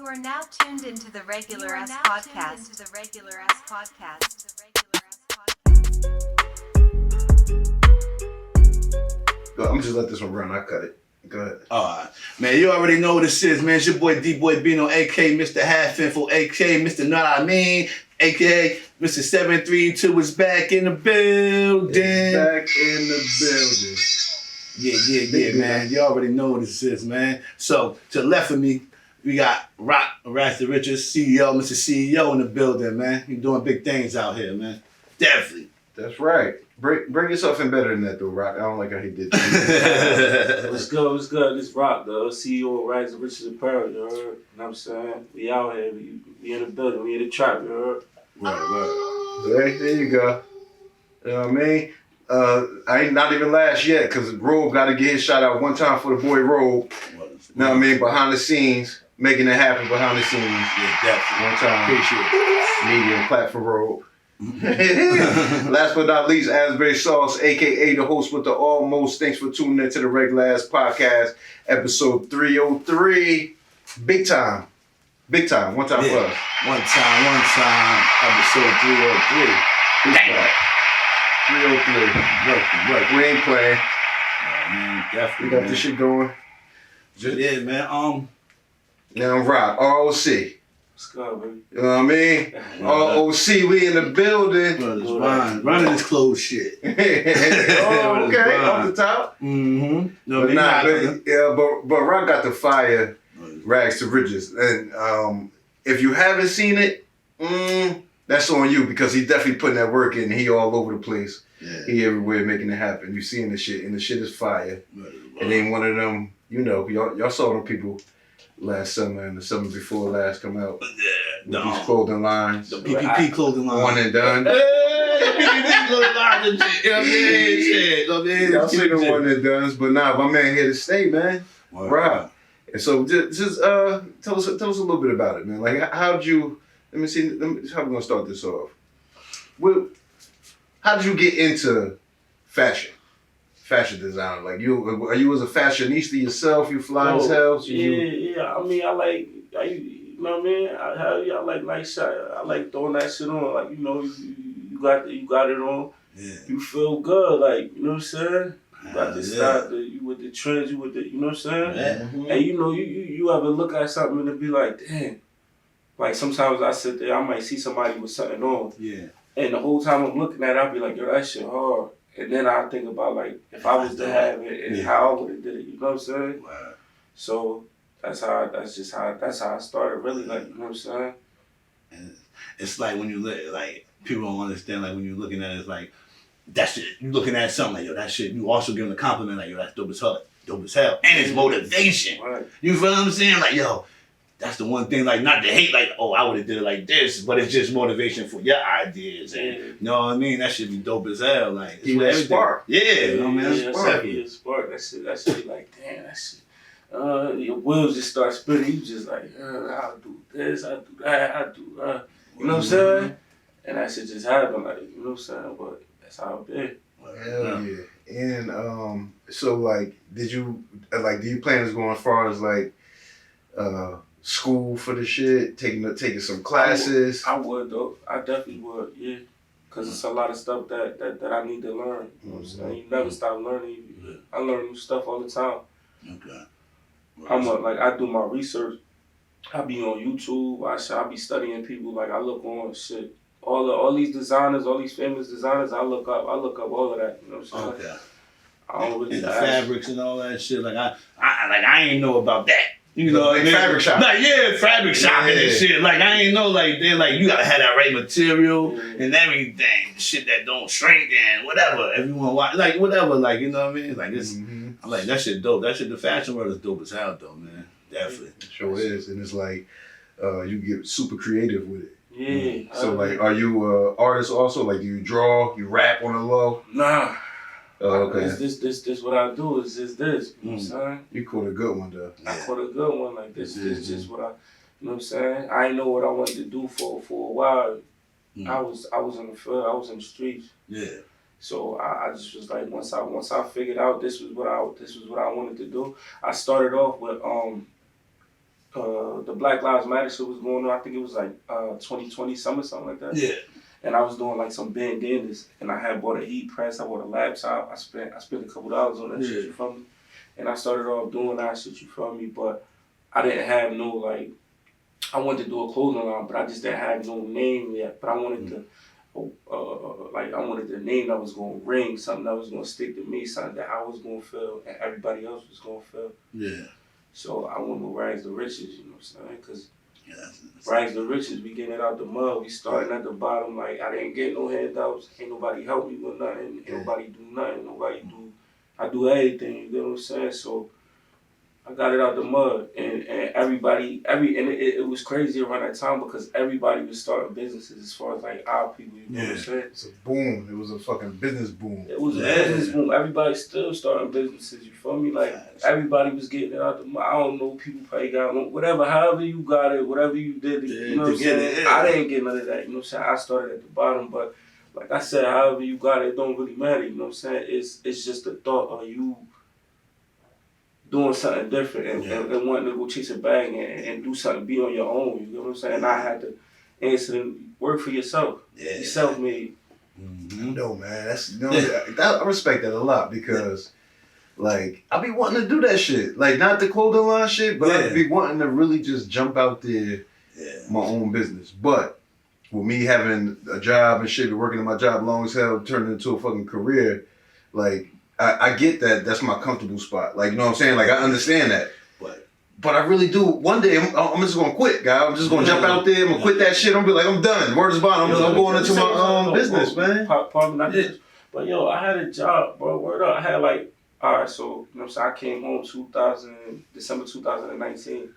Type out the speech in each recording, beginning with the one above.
You are now tuned into the Regular Ass Podcast. I'm just let this one run. I cut it. Go ahead. Alright. Man, you already know what this is, man. It's your boy D-Boy Bino, a.k.a. Mr. Half Info, a.k.a. Mr. Know What I Mean, a.k.a. Mr. 732 is back in the building. Back in the building. Yeah, man. You already know what this is, man. So, to the left of me, we got Rags2Richezapparel, CEO, Mr. CEO in the building, man. You're doing big things out here, man. Definitely. That's right. Bring yourself in better than that, though, Rock. I don't like how he did that. What's good? What's good? This Rock, though, CEO of Rags2Richezapparel, you heard? You know what I'm saying? We out here. We in the building. We in the trap, you heard? Right. There you go. You know what I mean? I ain't not even last yet, because Robe got to get his shout out one time for the boy Robe. You know what I mean? Behind the scenes, making it happen behind the scenes. Yeah, definitely. One time. Appreciate it. Media, clap for Robe. Last but not least, Asbury Sauce, aka the host with the almost. Thanks for tuning in to the Regular Ass Podcast, episode 303. Big time. One time for us. One time, episode 303. Big time. 303. Right. We ain't playing. Man, definitely. We got this shit going. Yeah, man. Now I'm Rock, ROC. What's good, baby? You know what I mean? ROC, we in the building. Brothers running this clothes shit. Oh, okay, off the top. Mm-hmm. No, but Rock got the fire Rags to Riches. And if you haven't seen it, that's on you, because he definitely putting that work in. He all over the place. Yeah. He everywhere making it happen. You seeing the shit, and the shit is fire. And then one of them, you know, y'all saw them people last summer and the summer before last come out with these clothing lines. The PPP clothing line. One and done. Hey, PPP clothing line and shit. You know what I mean? Y'all see the one and done, but nah, my man here to stay, man. Right. And so just tell us a little bit about it, man. Like, how'd you? How we gonna start this off? How did you get into fashion design? Like, are you as a fashionista yourself? You fly as hell? Yeah. I mean, you know what I mean? I like nice shit. I like throwing that shit on. Like, you know, you got it on. Yeah. You feel good. Like, you know what I'm saying? You got this style. You with the trends. You with the, you know what I'm saying? Yeah. Mm-hmm. And you know, you ever look at something and be like, damn. Like, sometimes I sit there, I might see somebody with something on. Yeah. And the whole time I'm looking at it, I'll be like, yo, that shit hard. And then I think about, like, if I was to have it and how I would have did it, you know what I'm saying? Wow. So that's how I started, really, like, you know what I'm saying? And it's like when you look, like, people don't understand, like, when you're looking at it, it's like, that shit, you looking at something like, yo, that shit, you also giving a compliment, like, yo, that's dope as hell. And it's motivation. Right. You feel what I'm saying? Like, yo, that's the one thing, like, not to hate, like, oh, I would have did it like this, but it's just motivation for your ideas. And, you know what I mean? That should be dope as hell. Like, it's a spark. Yeah, you know what I mean? That's spark. That shit, like, damn, that shit. Your wheels just start spinning. You just like, I'll do this, I'll do that, I'll do that. You know what I'm saying? And that shit just happened, like, you know what I'm saying? But that's how it did. Hell yeah. And so, like, do you plan on going as far as, like, school for the shit, taking some classes? I would, though. I definitely would, yeah. Because it's a lot of stuff that I need to learn. You know what I'm saying? You never stop learning. I learn new stuff all the time. Okay. I do my research. I be on YouTube. I be studying people. Like, I look on shit. All these designers, all these famous designers, I look up all of that. You know what I'm saying? Okay. I don't really and the fabrics and all that shit. Like, I ain't know about that. You know, like fabric shopping. Like, fabric shopping and shit. Like, I ain't know, like, they're like, you gotta have that right material and everything. Shit that don't shrink and whatever. If you wanna watch, like, whatever, like, you know what I mean? Like, it's, I'm like, that shit dope. That shit, the fashion world is dope as hell, though, man. Definitely. It sure is. And it's like, you get super creative with it. Yeah. So, like, are you an artist also? Like, do you draw? You rap on the low? Nah. Oh, okay. This what I do is this. You know what I'm saying? You caught a good one, though. I caught a good one. Like, this just what I, you know what I'm saying? I didn't know what I wanted to do for a while. I was in the field. I was in the streets. Yeah. So I just was like, once I figured out this was what I wanted to do. I started off with the Black Lives Matter shit was going on. I think it was like 2020 summer, something like that. Yeah. And I was doing like some bandanas, and I had bought a heat press. I bought a laptop. I spent a couple dollars on that shit. You feel me? And I started off doing that shit. You feel me? But I didn't have no like. I wanted to do a clothing line, but I just didn't have no name yet. But I wanted to. I wanted the name that was gonna ring, something that was gonna stick to me, something that I was gonna feel and everybody else was gonna feel. Yeah. So I went with Rags2Riches, you know what I'm saying? Cause Rags2Riches, we getting it out the mud. We starting at the bottom. Like I didn't get no handouts. Ain't nobody help me with nothing. Ain't nobody do nothing. I do everything. You know what I'm saying? So I got it out the mud, and everybody, it was crazy around that time because everybody was starting businesses as far as like our people, you know what I'm saying? It's a boom. It was a fucking business boom. It was a business boom. Everybody still starting businesses, you feel me? Like everybody was getting it out the mud. I don't know, people probably got whatever, however you got it, whatever you did, you know what I'm saying? I didn't get none of that, you know what I'm saying? I started at the bottom, but like I said, however you got it don't really matter, you know what I'm saying? It's just the thought of you doing something different and wanting to go chase a bag and do something, be on your own, you know what I'm saying? I had to answer and work for yourself. Yeah. You're self-made. Mm-hmm. No, man, that's I respect that a lot because, like, I be wanting to do that shit, like not the clothing line shit, but I be wanting to really just jump out there, my own business. But with me having a job and shit, working in my job long as hell, turning into a fucking career, like. I get that. That's my comfortable spot. Like, you know what I'm saying? Like, I understand that. But I really do. One day, I'm just going to quit, guy. I'm just going to jump out there. I'm going to quit that shit. I'm going to be like, I'm done. Word is bond. I'm going into my own business, man. But, yo, I had a job, bro. Word up. I had, like, all right, so, you know what I'm saying? I came home December 2019.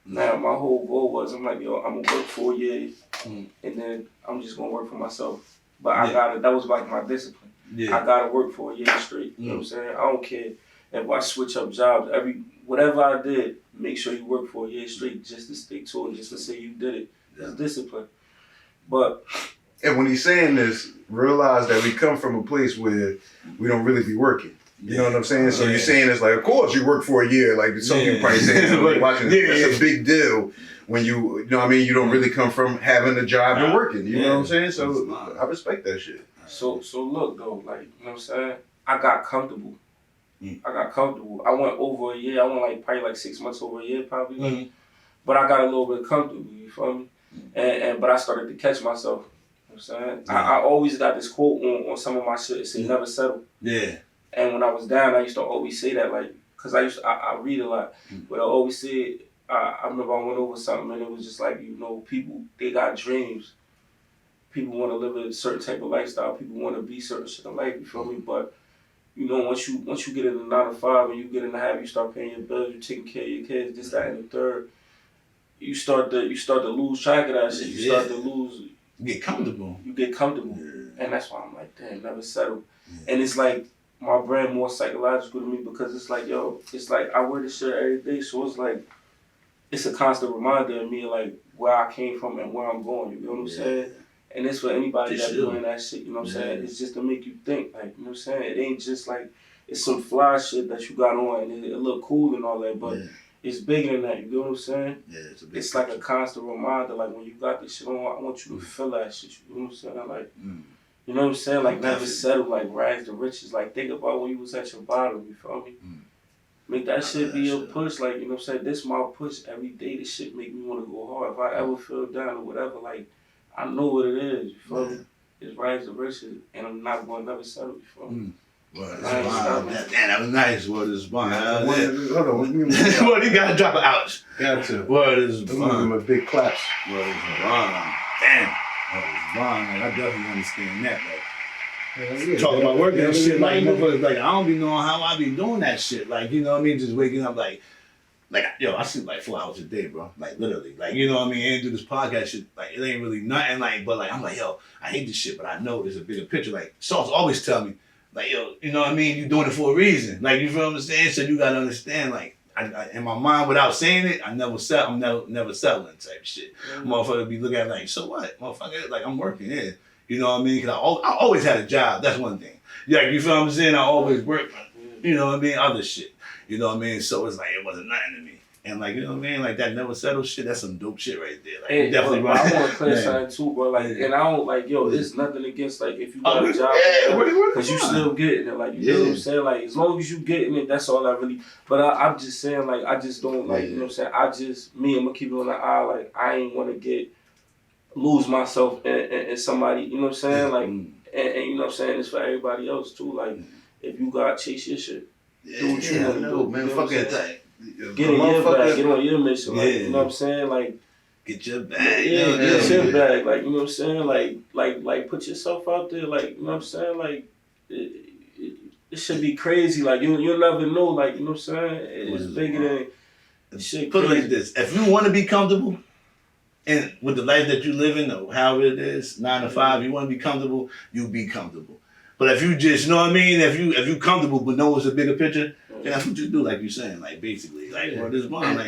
Now, my whole goal was, I'm like, yo, I'm going to work 4 years, and then I'm just going to work for myself. But that was like my discipline. I gotta work for a year straight. You know what I'm saying? I don't care if I switch up jobs. Whatever I did, make sure you work for a year straight just to stick to it, just to say you did it. It's discipline. But and when he's saying this, realize that we come from a place where we don't really be working. You know what I'm saying? So you're saying it's like, of course you work for a year. Like some people probably saying, like, watching that's a big deal when you know what I mean? You don't really come from having a job and working. You know what I'm saying? So I respect that shit. So look though, like, you know what I'm saying? I got comfortable. I went over a year. I went like probably like 6 months over a year probably. Mm-hmm. But I got a little bit comfortable, you feel me? But I started to catch myself. You know what I'm saying? I always got this quote on some of my shit. It said, never settle. Yeah. And when I was down, I used to always say that, like, because I read a lot. But I always say, I remember I went over something and it was just like, you know, people, they got dreams. People want to live a certain type of lifestyle. People want to be certain shit in life, you feel me? But, you know, once you get in the 9 to 5 and you get in the habit, you start paying your bills, you're taking care of your kids, this, that, and the third, you start to lose track of that shit. You start to lose. You get comfortable. Yeah. And that's why I'm like, damn, never settle. Yeah. And it's like, my brand more psychological to me because it's like, yo, it's like I wear this shit every day, so it's like, it's a constant reminder of me, like, where I came from and where I'm going, you know what I'm saying? And it's for anybody that's doing that shit, you know what I'm saying? It's just to make you think, like, you know what I'm saying? It ain't just like, it's some fly shit that you got on and it look cool and all that, but it's bigger than that, you know what I'm saying? Yeah, it's like a constant reminder, like, when you got this shit on, I want you to feel that shit, you know what I'm saying? Like, you know what I'm saying? Like, never settle, like, Rags2Riches. Like, think about when you was at your bottom, you feel me? Make that shit be your push, like, you know what I'm saying? This my push every day. This shit make me want to go hard. If I ever feel down or whatever, like, I know what it is, you feel me? It's Rags2Riches, and I'm not going to never settle, you feel me? Damn, that was nice. Word is bond. Hold on. Well, you gotta drop it out. Got to. Word is bond. Give him a big clap. Word is bond. Damn. Word is bond. Like, I definitely understand that. Like, talking about working and shit, like, motherfuckers, like, I don't be knowing how I be doing that shit. Like, you know what I mean? Just waking up, like, yo, I sleep like 4 hours a day, bro. Like, literally. Like, you know what I mean? And do this podcast shit, like, it ain't really nothing, like, but, like, I'm like, yo, I hate this shit, but I know there's a bigger picture. Like, Sauce always tell me, like, yo, you know what I mean? You doing it for a reason. Like, you feel what I'm saying? So you gotta understand, like, I in my mind, without saying it, I'm never settling type shit. Motherfucker be looking at it like, so what? Motherfucker, like, I'm working, You know what I mean? Cause I always had a job. That's one thing. Like, you feel what I'm saying? I always work, you know what I mean? Other shit. You know what I mean? So it's like, it wasn't nothing to me. And like, you know what I mean? Like that never settle shit, that's some dope shit right there. Like, And, definitely but I right. want to clear something too, bro. Like, and I don't like, yo, it's nothing against like if you got a job, because you still getting it. Like, you know what I'm saying? Like, as long as you getting it, that's all I really. But I'm just saying, like, I just don't like, you know what I'm saying? I'm gonna keep it on the eye. Like, I ain't want to lose myself in somebody. You know what I'm saying? Like, and you know what I'm saying? It's for everybody else too. Like, if you gotta chase your shit, do what you want to do. Man, you know fuck it. Get in your bag, get on your mission, like, you know what I'm saying? Like, get your bag. Get your bag, like, you know what I'm saying? Like, put yourself out there, like, you know what I'm saying? Like, it should be crazy, like, you'll never know, like, you know what I'm saying? It's bigger than shit. Put it like this: if you want to be comfortable, and with the life that you live in, or however it is, 9 to 5, you want to be comfortable, you be comfortable. But if you just, you know what I mean? If you comfortable but know it's a bigger picture, then that's what you do, like you're saying, like basically, like, well, this one, like.